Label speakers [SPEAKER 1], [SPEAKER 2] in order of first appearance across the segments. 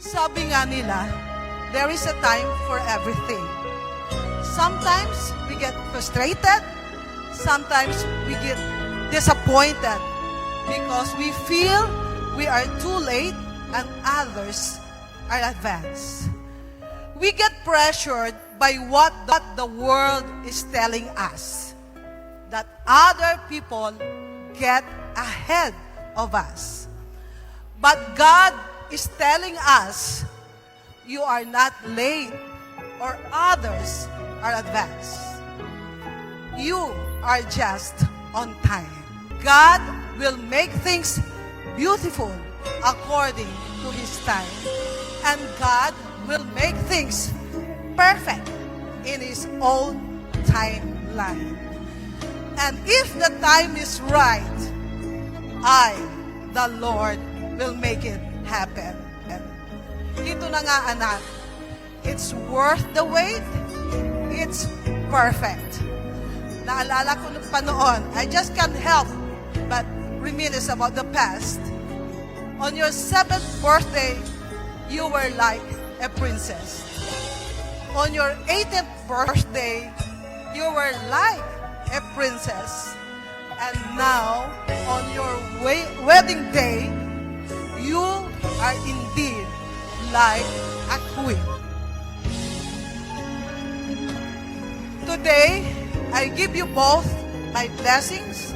[SPEAKER 1] Sabi nga nila, there is a time for everything. Sometimes we get frustrated. Sometimes we get disappointed because we feel we are too late and others are advanced. We get pressured by what the world is telling us, that other people get ahead of us. But God is telling us, you are not late or others are advanced. You are just on time. God will make things beautiful according to His time. And God will make things perfect in His own timeline. And if the time is right, I, the Lord, will make it happen. Ito na nga, anak. It's worth the wait. It's perfect. Naalala ko pa noon, I just can't help but reminisce about the past. On your 7th birthday, you were like a princess. On your 18th birthday, you were like a princess. And now, on your wedding day, you are indeed like a queen. Today, I give you both my blessings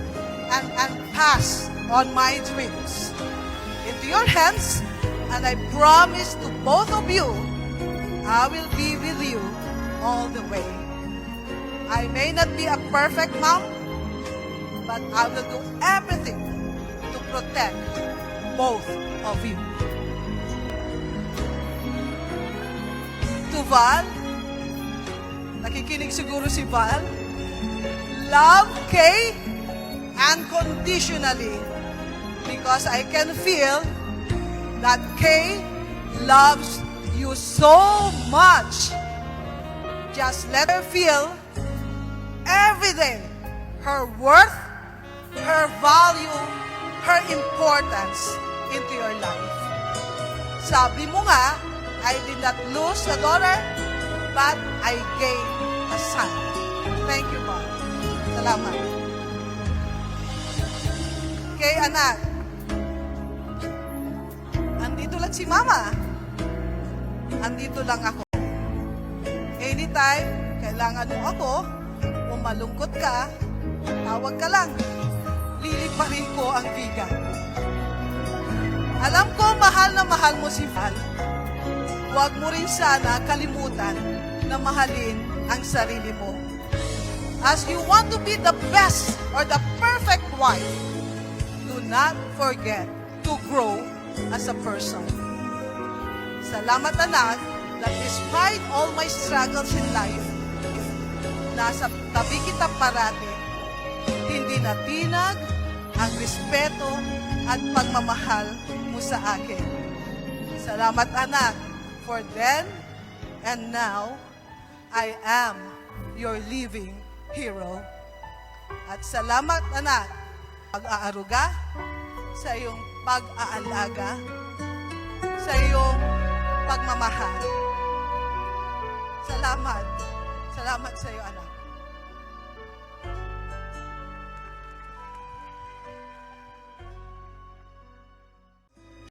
[SPEAKER 1] and pass on my dreams into your hands, and I promise to both of you, I will be with you all the way. I may not be a perfect mom, but I will do everything to protect both of you. To Val, nakikinig siguro si Val, love Kay unconditionally, because I can feel that Kay loves you so much. Just let her feel every day her worth, her value, her importance into your life. Sabi mo nga, I did not lose a daughter, but I gained a son. Thank you, Mom. Salamat. Okay, anak. Andito lang si Mama. Andito lang ako. Anytime, kailangan mo ako, kung malungkot ka, tawag ka lang. Liliparin ko ang bigat. Alam ko, mahal na mahal mo si Val. Huwag mo rin sana kalimutan na mahalin ang sarili mo. As you want to be the best or the perfect wife, do not forget to grow as a person. Salamat, anak, that despite all my struggles in life, nasa tabi kita parati, hindi natinag ang respeto at pagmamahal mo sa akin. Salamat, anak, for then and now, I am your living hero. At salamat, anak, pag-aaruga, sa iyong pag-aalaga, sa iyong pagmamahal. Salamat. Salamat sa iyo, anak.